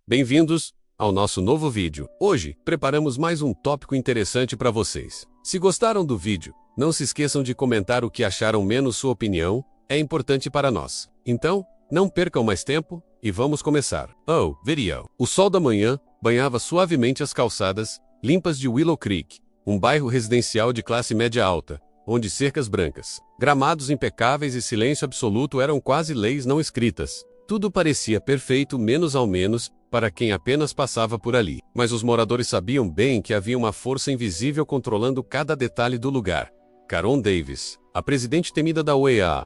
Bem-vindos ao nosso novo vídeo. Hoje, preparamos mais um tópico interessante para vocês. Se gostaram do vídeo, não se esqueçam de comentar o que acharam, menos sua opinião, é importante para nós. Então, não percam mais tempo e vamos começar. Video. O sol da manhã banhava suavemente as calçadas limpas de Willow Creek, um bairro residencial de classe média alta, onde cercas brancas, gramados impecáveis e silêncio absoluto eram quase leis não escritas. Tudo parecia perfeito, menos ao menos, para quem apenas passava por ali. Mas os moradores sabiam bem que havia uma força invisível controlando cada detalhe do lugar. Caron Davis, a presidente temida da OEA,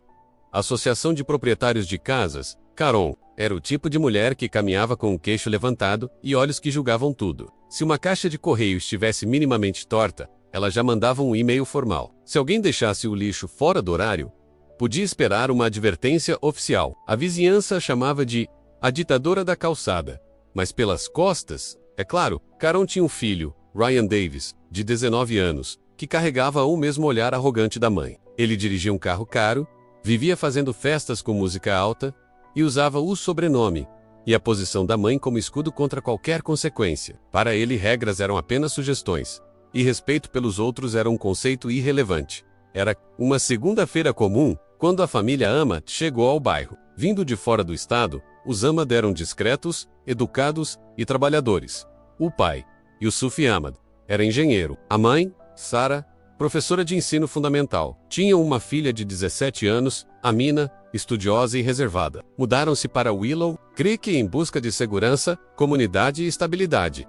Associação de Proprietários de Casas, Caron, era o tipo de mulher que caminhava com o queixo levantado e olhos que julgavam tudo. Se uma caixa de correio estivesse minimamente torta, ela já mandava um e-mail formal. Se alguém deixasse o lixo fora do horário, podia esperar uma advertência oficial. A vizinhança a chamava de a ditadora da calçada. Mas pelas costas, é claro, Caron tinha um filho, Ryan Davis, de 19 anos, que carregava o mesmo olhar arrogante da mãe. Ele dirigia um carro caro, vivia fazendo festas com música alta e usava o sobrenome e a posição da mãe como escudo contra qualquer consequência. Para ele, regras eram apenas sugestões, e respeito pelos outros era um conceito irrelevante. Era uma segunda-feira comum, quando a família Ahmad chegou ao bairro. Vindo de fora do estado, os Ahmad eram discretos, educados e trabalhadores. O pai, Yusuf Ahmad, era engenheiro. A mãe, Sarah, professora de ensino fundamental. Tinham uma filha de 17 anos, Amina, estudiosa e reservada. Mudaram-se para Willow Creek em busca de segurança, comunidade e estabilidade.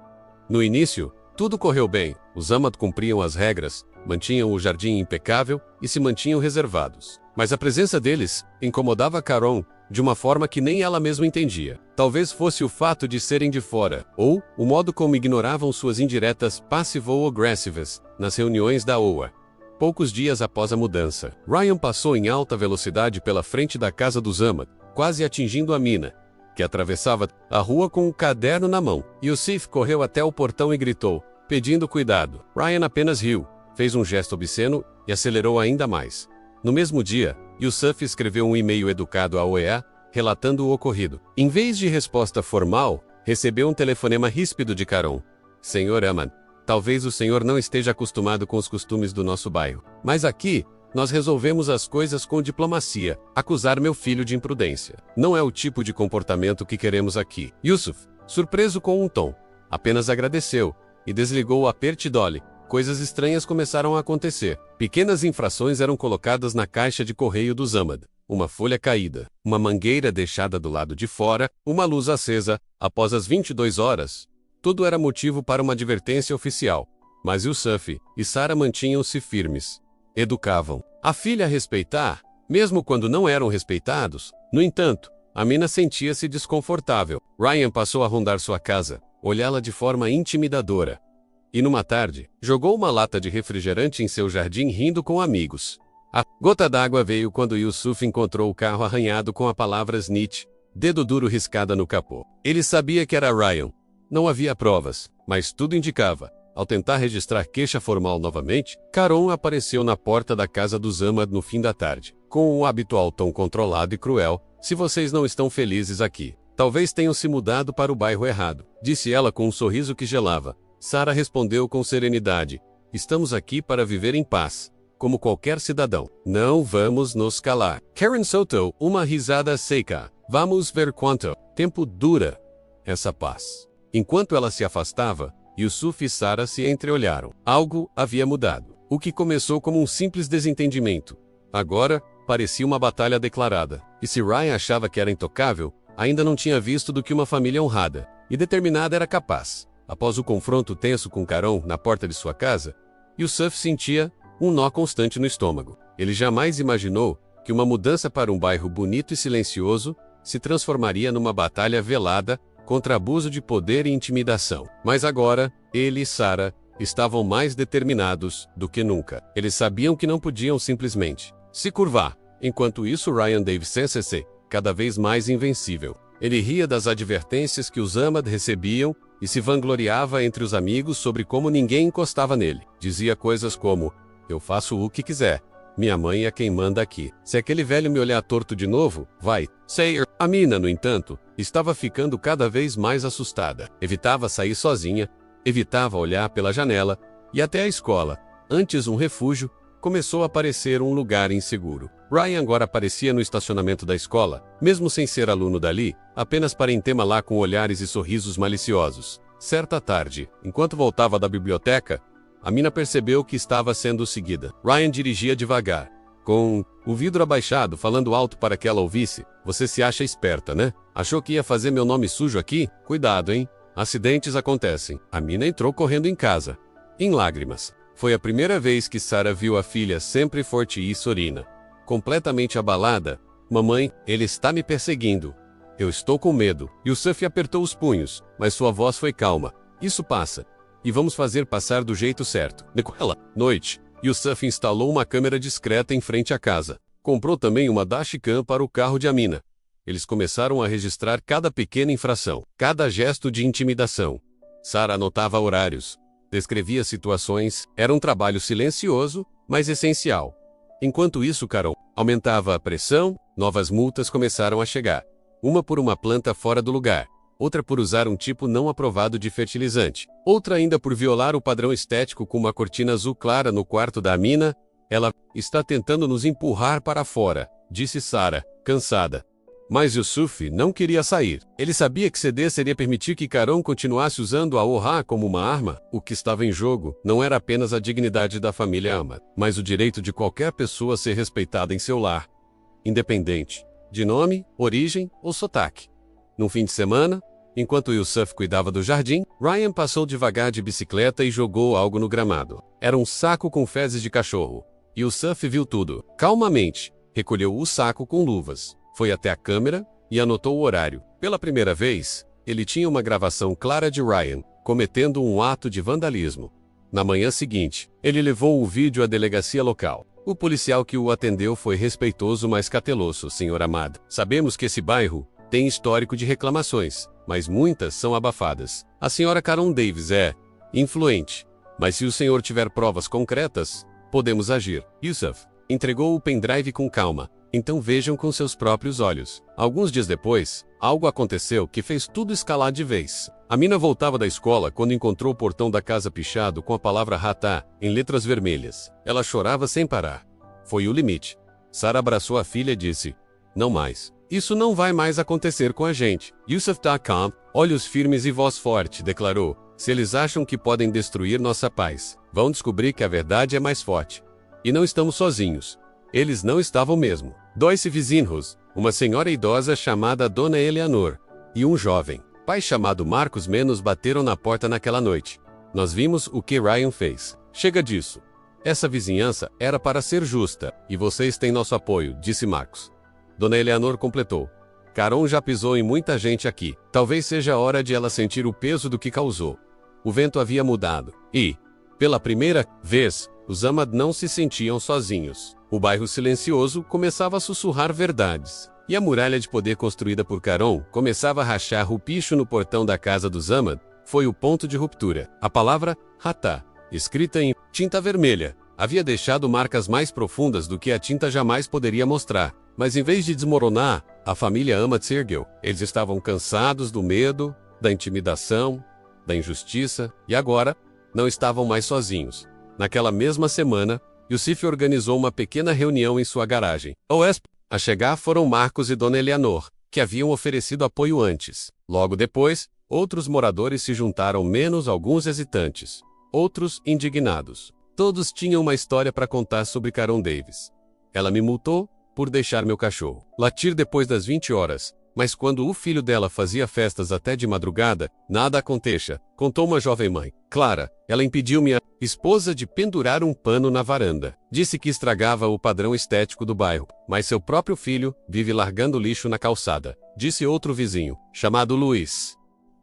No início, tudo correu bem. Os Ahmad cumpriam as regras, mantinham o jardim impecável e se mantinham reservados. Mas a presença deles incomodava Caron de uma forma que nem ela mesma entendia. Talvez fosse o fato de serem de fora, ou o modo como ignoravam suas indiretas passivo-aggressivas nas reuniões da OA. Poucos dias após a mudança, Ryan passou em alta velocidade pela frente da casa dos Ahmad, quase atingindo Amina, que atravessava a rua com um caderno na mão. Yusuf correu até o portão e gritou, pedindo cuidado. Ryan apenas riu, fez um gesto obsceno e acelerou ainda mais. No mesmo dia, Yusuf escreveu um e-mail educado à OEA, relatando o ocorrido. Em vez de resposta formal, recebeu um telefonema ríspido de Caron. Senhor Ahmad, talvez o senhor não esteja acostumado com os costumes do nosso bairro, mas aqui, nós resolvemos as coisas com diplomacia. Acusar meu filho de imprudência não é o tipo de comportamento que queremos aqui. Yusuf, surpreso com um tom, apenas agradeceu e desligou o aperte-dole. Coisas estranhas começaram a acontecer. Pequenas infrações eram colocadas na caixa de correio dos Ahmad. Uma folha caída, uma mangueira deixada do lado de fora, uma luz acesa, após as 22 horas. Tudo era motivo para uma advertência oficial. Mas Yusuf e Sarah mantinham-se firmes. Educavam a filha a respeitar, mesmo quando não eram respeitados. No entanto, Amina sentia-se desconfortável. Ryan passou a rondar sua casa, olhá-la de forma intimidadora. E numa tarde, jogou uma lata de refrigerante em seu jardim rindo com amigos. A gota d'água veio quando Yusuf encontrou o carro arranhado com a palavra snitch, dedo duro riscada no capô. Ele sabia que era Ryan. Não havia provas, mas tudo indicava. Ao tentar registrar queixa formal novamente, Caron apareceu na porta da casa dos Ahmad no fim da tarde, com o habitual tom controlado e cruel. Se vocês não estão felizes aqui, talvez tenham se mudado para o bairro errado, disse ela com um sorriso que gelava. Sarah respondeu com serenidade, estamos aqui para viver em paz, como qualquer cidadão. Não vamos nos calar. Karen soltou uma risada seca. Vamos ver quanto tempo dura essa paz. Enquanto ela se afastava, Yusuf e Sarah se entreolharam. Algo havia mudado. O que começou como um simples desentendimento, agora parecia uma batalha declarada. E se Ryan achava que era intocável, ainda não tinha visto do que uma família honrada e determinada era capaz. Após o confronto tenso com Caron na porta de sua casa, Yusuf sentia um nó constante no estômago. Ele jamais imaginou que uma mudança para um bairro bonito e silencioso se transformaria numa batalha velada contra abuso de poder e intimidação. Mas agora, ele e Sarah estavam mais determinados do que nunca. Eles sabiam que não podiam simplesmente se curvar. Enquanto isso, Ryan Davis sentia-se cada vez mais invencível. Ele ria das advertências que os Ahmad recebiam e se vangloriava entre os amigos sobre como ninguém encostava nele. Dizia coisas como, eu faço o que quiser, minha mãe é quem manda aqui. Se aquele velho me olhar torto de novo, vai. Amina, no entanto, Estava ficando cada vez mais assustada. Evitava sair sozinha, evitava olhar pela janela, e até a escola, antes um refúgio, começou a parecer um lugar inseguro. Ryan agora aparecia no estacionamento da escola, mesmo sem ser aluno dali, apenas para lá com olhares e sorrisos maliciosos. Certa tarde, enquanto voltava da biblioteca, a mina percebeu que estava sendo seguida. Ryan dirigia devagar, com o vidro abaixado, falando alto para que ela ouvisse. Você se acha esperta, né? Achou que ia fazer meu nome sujo aqui? Cuidado, hein? Acidentes acontecem. A mina entrou correndo em casa, em lágrimas. Foi a primeira vez que Sarah viu a filha sempre forte e sorina. Completamente abalada. Mamãe, ele está me perseguindo. Eu estou com medo. Yusuf apertou os punhos, mas sua voz foi calma. Isso passa. E vamos fazer passar do jeito certo. Naquela noite, Yusuf instalou uma câmera discreta em frente à casa. Comprou também uma dashcam para o carro de Amina. Eles começaram a registrar cada pequena infração, cada gesto de intimidação. Sarah anotava horários, descrevia situações. Era um trabalho silencioso, mas essencial. Enquanto isso, Carol aumentava a pressão. Novas multas começaram a chegar. Uma por uma planta fora do lugar, outra por usar um tipo não aprovado de fertilizante, outra ainda por violar o padrão estético com uma cortina azul clara no quarto da Amina. Ela está tentando nos empurrar para fora, disse Sarah, cansada. Mas Yusuf não queria sair. Ele sabia que ceder seria permitir que Carol continuasse usando a Orra como uma arma. O que estava em jogo não era apenas a dignidade da família Ahmad, mas o direito de qualquer pessoa ser respeitada em seu lar, independente de nome, origem ou sotaque. Num fim de semana, enquanto Yusuf cuidava do jardim, Ryan passou devagar de bicicleta e jogou algo no gramado. Era um saco com fezes de cachorro. Yusuf viu tudo. Calmamente, recolheu o saco com luvas. Foi até a câmera e anotou o horário. Pela primeira vez, ele tinha uma gravação clara de Ryan cometendo um ato de vandalismo. Na manhã seguinte, ele levou o vídeo à delegacia local. O policial que o atendeu foi respeitoso, mas cauteloso. Senhor Ahmad, sabemos que esse bairro tem histórico de reclamações, mas muitas são abafadas. A senhora Carol Davis é influente, mas se o senhor tiver provas concretas, podemos agir. Yusuf entregou o pendrive com calma. Então vejam com seus próprios olhos. Alguns dias depois, algo aconteceu que fez tudo escalar de vez. Amina voltava da escola quando encontrou o portão da casa pichado com a palavra Hatá em letras vermelhas. Ela chorava sem parar. Foi o limite. Sarah abraçou a filha e disse: não mais. Isso não vai mais acontecer com a gente. Yusuf tá calmo, olhos firmes e voz forte, declarou. Se eles acham que podem destruir nossa paz, vão descobrir que a verdade é mais forte. E não estamos sozinhos. Eles não estavam mesmo. Dois vizinhos, uma senhora idosa chamada Dona Eleanor, e um jovem, pai chamado Marcos Menos bateram na porta naquela noite. Nós vimos o que Ryan fez. Chega disso. Essa vizinhança era para ser justa, e vocês têm nosso apoio, disse Marcos. Dona Eleanor completou. Carol já pisou em muita gente aqui. Talvez seja a hora de ela sentir o peso do que causou. O vento havia mudado, e, pela primeira vez, os Ahmad não se sentiam sozinhos. O bairro silencioso começava a sussurrar verdades, e a muralha de poder construída por Carol começava a rachar. O picho no portão da casa dos Ahmad foi o ponto de ruptura. A palavra Hatá, escrita em tinta vermelha, havia deixado marcas mais profundas do que a tinta jamais poderia mostrar. Mas em vez de desmoronar, a família Ahmad se ergueu. Eles estavam cansados do medo, da intimidação, da injustiça, e agora não estavam mais sozinhos. Naquela mesma semana, Yusuf organizou uma pequena reunião em sua garagem. A chegar foram Marcos e Dona Eleanor, que haviam oferecido apoio antes. Logo depois, outros moradores se juntaram, menos alguns hesitantes, outros indignados. Todos tinham uma história para contar sobre Carol Davis. Ela me multou por deixar meu cachorro latir depois das 20 horas, mas quando o filho dela fazia festas até de madrugada, nada aconteça, contou uma jovem mãe. Clara, ela impediu minha esposa de pendurar um pano na varanda. Disse que estragava o padrão estético do bairro, mas seu próprio filho vive largando lixo na calçada, disse outro vizinho, chamado Luiz.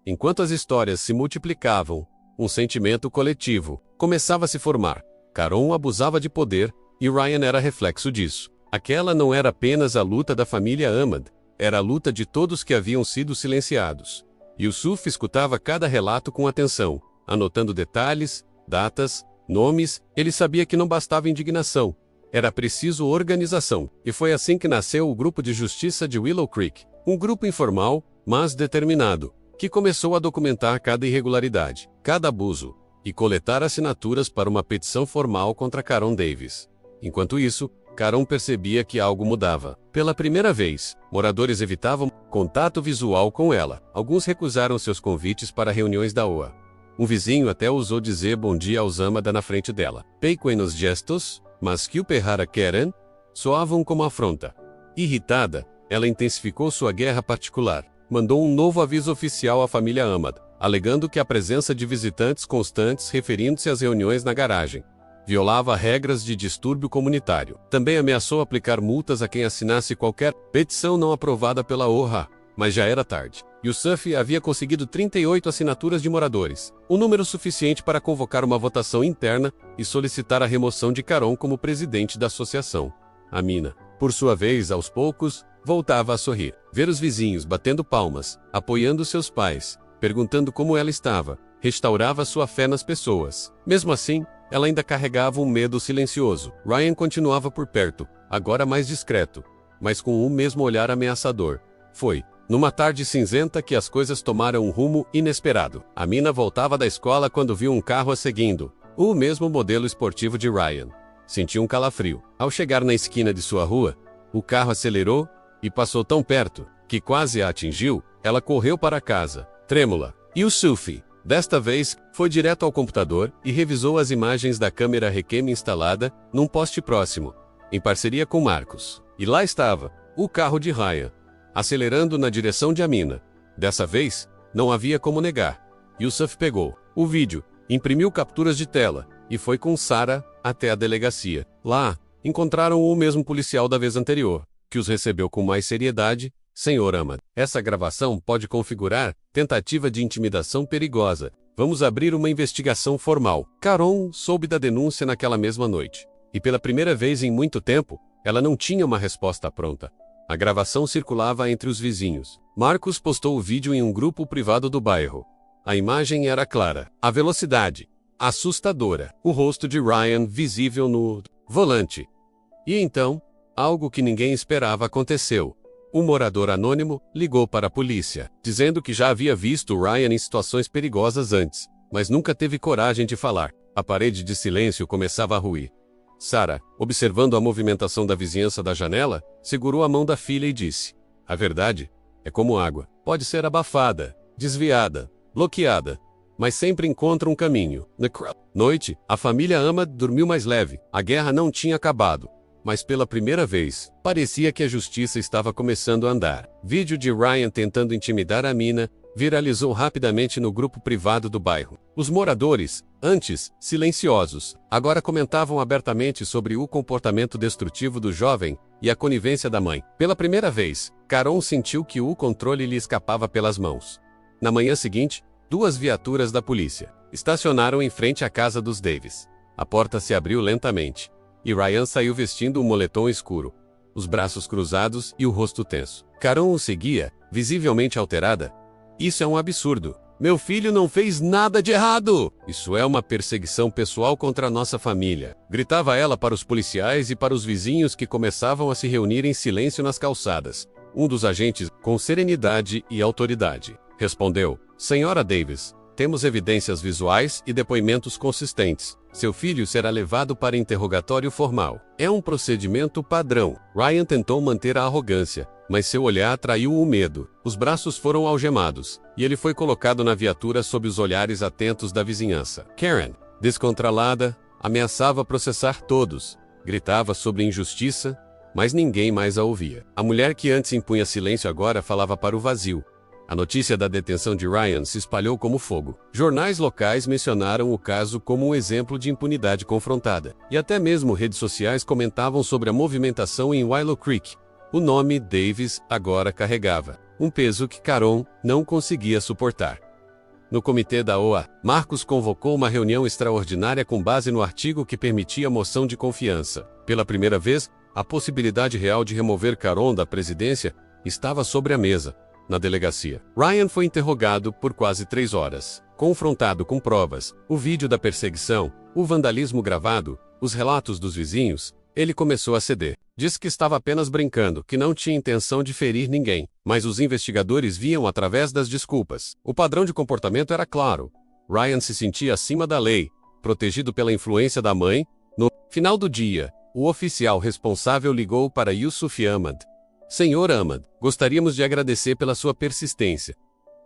Enquanto as histórias se multiplicavam, um sentimento coletivo começava a se formar. Carol abusava de poder, e Ryan era reflexo disso. Aquela não era apenas a luta da família Ahmad, era a luta de todos que haviam sido silenciados. Yusuf escutava cada relato com atenção, anotando detalhes, datas, nomes. Ele sabia que não bastava indignação, era preciso organização. E foi assim que nasceu o Grupo de Justiça de Willow Creek, um grupo informal, mas determinado, que começou a documentar cada irregularidade, cada abuso, e coletar assinaturas para uma petição formal contra Caron Davis. Enquanto isso, Caron percebia que algo mudava. Pela primeira vez, moradores evitavam contato visual com ela. Alguns recusaram seus convites para reuniões da OA. Um vizinho até ousou dizer bom dia aos Amada na frente dela. Pequenos gestos, mas que o perrara Karen, soavam como afronta. Irritada, ela intensificou sua guerra particular. Mandou um novo aviso oficial à família Amada, alegando que a presença de visitantes constantes referindo-se às reuniões na garagem violava regras de distúrbio comunitário. Também ameaçou aplicar multas a quem assinasse qualquer petição não aprovada pela OHA, mas já era tarde. Yusuf havia conseguido 38 assinaturas de moradores, um número suficiente para convocar uma votação interna e solicitar a remoção de Caron como presidente da associação. Amina, por sua vez, aos poucos, voltava a sorrir. Ver os vizinhos batendo palmas, apoiando seus pais, perguntando como ela estava, restaurava sua fé nas pessoas. Mesmo assim, ela ainda carregava um medo silencioso. Ryan continuava por perto, agora mais discreto, mas com o mesmo olhar ameaçador. Foi numa tarde cinzenta que as coisas tomaram um rumo inesperado. Amina voltava da escola quando viu um carro a seguindo, o mesmo modelo esportivo de Ryan. Sentiu um calafrio. Ao chegar na esquina de sua rua, o carro acelerou e passou tão perto que quase a atingiu. Ela correu para casa, trêmula. Yusuf, desta vez, foi direto ao computador e revisou as imagens da câmera Requiem instalada num poste próximo, em parceria com Marcos. E lá estava, o carro de Ryan, acelerando na direção de Amina. Dessa vez, não havia como negar. Yusuf pegou o vídeo, imprimiu capturas de tela e foi com Sarah até a delegacia. Lá, encontraram o mesmo policial da vez anterior, que os recebeu com mais seriedade. Senhor Amad, essa gravação pode configurar tentativa de intimidação perigosa. Vamos abrir uma investigação formal. Caron soube da denúncia naquela mesma noite. E pela primeira vez em muito tempo, ela não tinha uma resposta pronta. A gravação circulava entre os vizinhos. Marcos postou o vídeo em um grupo privado do bairro. A imagem era clara. A velocidade, assustadora. O rosto de Ryan visível no volante. E então, algo que ninguém esperava aconteceu. Um morador anônimo ligou para a polícia, dizendo que já havia visto Ryan em situações perigosas antes, mas nunca teve coragem de falar. A parede de silêncio começava a ruir. Sarah, observando a movimentação da vizinhança da janela, segurou a mão da filha e disse: "A verdade é como água. Pode ser abafada, desviada, bloqueada, mas sempre encontra um caminho." Na noite, a família Amad dormiu mais leve. A guerra não tinha acabado. Mas pela primeira vez, parecia que a justiça estava começando a andar. Vídeo de Ryan tentando intimidar Amina viralizou rapidamente no grupo privado do bairro. Os moradores, antes silenciosos, agora comentavam abertamente sobre o comportamento destrutivo do jovem e a conivência da mãe. Pela primeira vez, Caron sentiu que o controle lhe escapava pelas mãos. Na manhã seguinte, 2 viaturas da polícia estacionaram em frente à casa dos Davis. A porta se abriu lentamente. E Ryan saiu vestindo um moletom escuro, os braços cruzados e o rosto tenso. Caron o seguia, visivelmente alterada. "Isso é um absurdo. Meu filho não fez nada de errado! Isso é uma perseguição pessoal contra a nossa família", gritava ela para os policiais e para os vizinhos que começavam a se reunir em silêncio nas calçadas. Um dos agentes, com serenidade e autoridade, respondeu: "Senhora Davis, temos evidências visuais e depoimentos consistentes. Seu filho será levado para interrogatório formal. É um procedimento padrão." Ryan tentou manter a arrogância, mas seu olhar atraiu o medo. Os braços foram algemados, e ele foi colocado na viatura sob os olhares atentos da vizinhança. Karen, descontrolada, ameaçava processar todos. Gritava sobre injustiça, mas ninguém mais a ouvia. A mulher que antes impunha silêncio agora falava para o vazio. A notícia da detenção de Ryan se espalhou como fogo. Jornais locais mencionaram o caso como um exemplo de impunidade confrontada. E até mesmo redes sociais comentavam sobre a movimentação em Willow Creek. O nome Davis agora carregava um peso que Caron não conseguia suportar. No comitê da OA, Marcos convocou uma reunião extraordinária com base no artigo que permitia a moção de confiança. Pela primeira vez, a possibilidade real de remover Caron da presidência estava sobre a mesa. Na delegacia, Ryan foi interrogado por quase 3 horas. Confrontado com provas, o vídeo da perseguição, o vandalismo gravado, os relatos dos vizinhos, Ele começou a ceder. Disse que estava apenas brincando, que não tinha intenção de ferir ninguém. Mas os investigadores viam através das desculpas. O padrão de comportamento era claro. Ryan se sentia acima da lei, protegido pela influência da mãe. No final do dia, o oficial responsável ligou para Yusuf Ahmad. Senhor Ahmad, gostaríamos de agradecer pela sua persistência.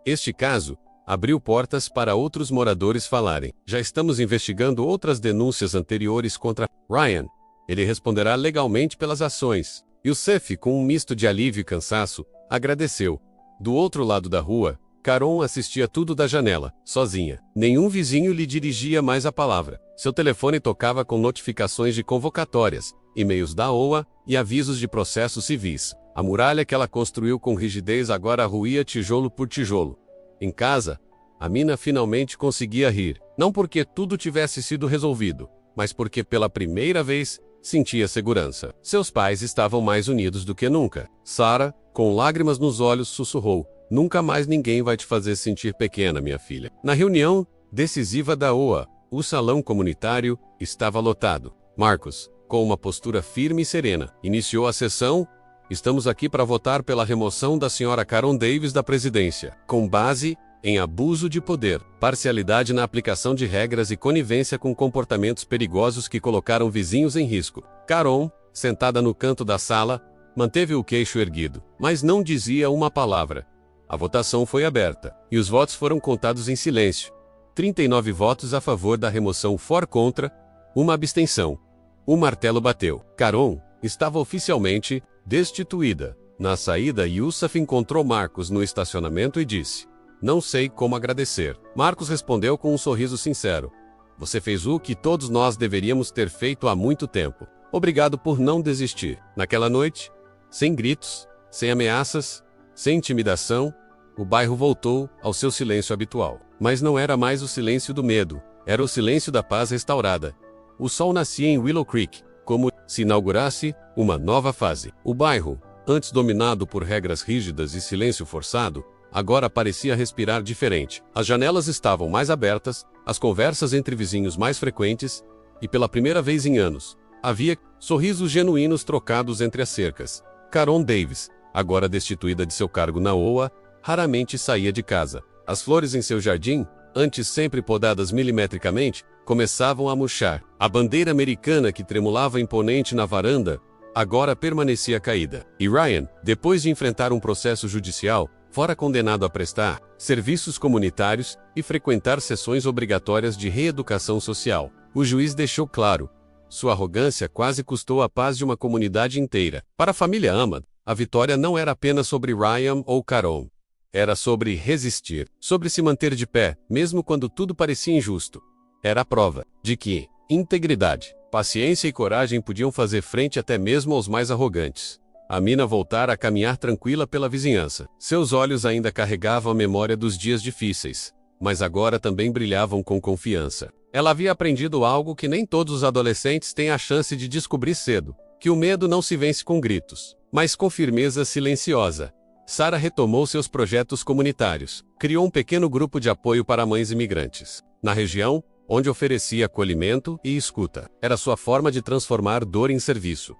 Este caso abriu portas para outros moradores falarem. Já estamos investigando outras denúncias anteriores contra Ryan. Ele responderá legalmente pelas ações. Yusuf, com um misto de alívio e cansaço, agradeceu. Do outro lado da rua, Caron assistia tudo da janela, sozinha. Nenhum vizinho lhe dirigia mais a palavra. Seu telefone tocava com notificações de convocatórias, e-mails da OA e avisos de processos civis. A muralha que ela construiu com rigidez agora ruía tijolo por tijolo. Em casa, Amina finalmente conseguia rir. Não porque tudo tivesse sido resolvido, mas porque pela primeira vez sentia segurança. Seus pais estavam mais unidos do que nunca. Sarah, com lágrimas nos olhos, sussurrou: "Nunca mais ninguém vai te fazer sentir pequena, minha filha." Na reunião decisiva da OA, o salão comunitário estava lotado. Marcus, com uma postura firme e serena, iniciou a sessão. "Estamos aqui para votar pela remoção da senhora Caron Davis da presidência, com base em abuso de poder, parcialidade na aplicação de regras e conivência com comportamentos perigosos que colocaram vizinhos em risco." Caron, sentada no canto da sala, manteve o queixo erguido, mas não dizia uma palavra. A votação foi aberta, e os votos foram contados em silêncio. 39 votos a favor da remoção, 4 contra, 1 abstenção. O martelo bateu. Caron estava oficialmente destituída. Na saída, Yusuf encontrou Marcos no estacionamento e disse: "Não sei como agradecer." Marcos respondeu com um sorriso sincero: "Você fez o que todos nós deveríamos ter feito há muito tempo. Obrigado por não desistir." Naquela noite, sem gritos, sem ameaças, sem intimidação, o bairro voltou ao seu silêncio habitual. Mas não era mais o silêncio do medo, era o silêncio da paz restaurada. O sol nascia em Willow Creek, como se inaugurasse uma nova fase. O bairro, antes dominado por regras rígidas e silêncio forçado, agora parecia respirar diferente. As janelas estavam mais abertas, as conversas entre vizinhos mais frequentes, e pela primeira vez em anos, havia sorrisos genuínos trocados entre as cercas. Caron Davis, agora destituída de seu cargo na OA, raramente saía de casa. As flores em seu jardim, antes sempre podadas milimetricamente, começavam a murchar. A bandeira americana que tremulava imponente na varanda, agora permanecia caída. E Ryan, depois de enfrentar um processo judicial, fora condenado a prestar serviços comunitários e frequentar sessões obrigatórias de reeducação social. O juiz deixou claro: sua arrogância quase custou a paz de uma comunidade inteira. Para a família Ahmad, a vitória não era apenas sobre Ryan ou Caron. Era sobre resistir, sobre se manter de pé, mesmo quando tudo parecia injusto. Era a prova de que integridade, paciência e coragem podiam fazer frente até mesmo aos mais arrogantes. Amina voltara a caminhar tranquila pela vizinhança. Seus olhos ainda carregavam a memória dos dias difíceis, mas agora também brilhavam com confiança. Ela havia aprendido algo que nem todos os adolescentes têm a chance de descobrir cedo: que o medo não se vence com gritos, mas com firmeza silenciosa. Sarah retomou seus projetos comunitários. Criou um pequeno grupo de apoio para mães imigrantes na região, onde oferecia acolhimento e escuta. Era sua forma de transformar dor em serviço.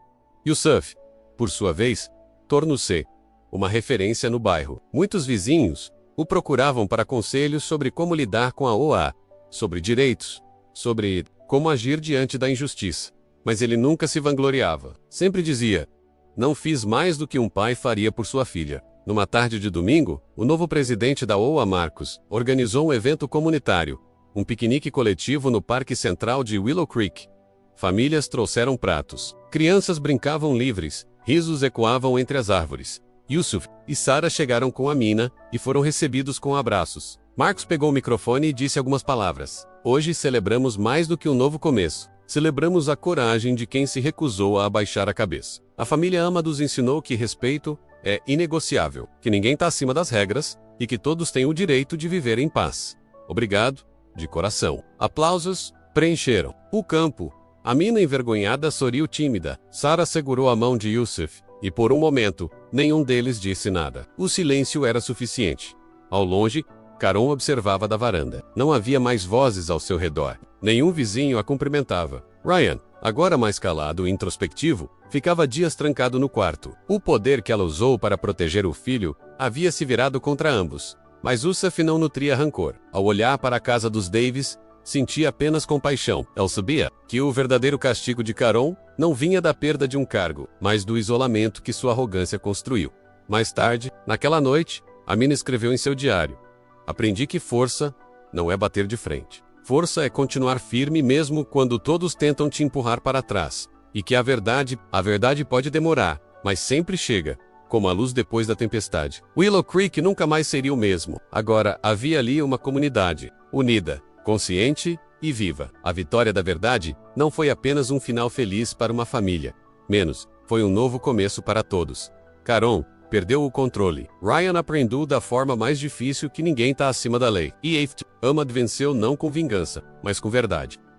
Yusuf, por sua vez, tornou-se uma referência no bairro. Muitos vizinhos o procuravam para conselhos sobre como lidar com a OA, sobre direitos, sobre como agir diante da injustiça. Mas ele nunca se vangloriava. Sempre dizia: "Não fiz mais do que um pai faria por sua filha." Numa tarde de domingo, o novo presidente da OA, Marcos, organizou um evento comunitário, um piquenique coletivo no Parque Central de Willow Creek. Famílias trouxeram pratos. Crianças brincavam livres, risos ecoavam entre as árvores. Yusuf e Sarah chegaram com Amina e foram recebidos com abraços. Marcos pegou o microfone e disse algumas palavras. "Hoje celebramos mais do que um novo começo. Celebramos a coragem de quem se recusou a abaixar a cabeça. A família Ahmad nos ensinou que respeito é inegociável, que ninguém está acima das regras e que todos têm o direito de viver em paz. Obrigado, de coração." Aplausos preencheram o campo. Amina, envergonhada, sorriu tímida. Sarah segurou a mão de Yusuf, e por um momento, nenhum deles disse nada. O silêncio era suficiente. Ao longe, Caron observava da varanda. Não havia mais vozes ao seu redor. Nenhum vizinho a cumprimentava. Ryan, agora mais calado e introspectivo, ficava dias trancado no quarto. O poder que ela usou para proteger o filho havia se virado contra ambos. Mas Yusuf não nutria rancor. Ao olhar para a casa dos Davis, sentia apenas compaixão. Ela sabia que o verdadeiro castigo de Caron não vinha da perda de um cargo, mas do isolamento que sua arrogância construiu. Mais tarde, naquela noite, Amina escreveu em seu diário: "Aprendi que força não é bater de frente. Força é continuar firme mesmo quando todos tentam te empurrar para trás. E que a verdade pode demorar, mas sempre chega, como a luz depois da tempestade." Willow Creek nunca mais seria o mesmo. Agora, havia ali uma comunidade, unida, consciente e viva. A vitória da verdade não foi apenas um final feliz para uma família. Menos, foi um novo começo para todos. Caron perdeu o controle. Ryan aprendeu da forma mais difícil que ninguém está acima da lei. E Aft, Ahmad venceu não com vingança, mas com verdade.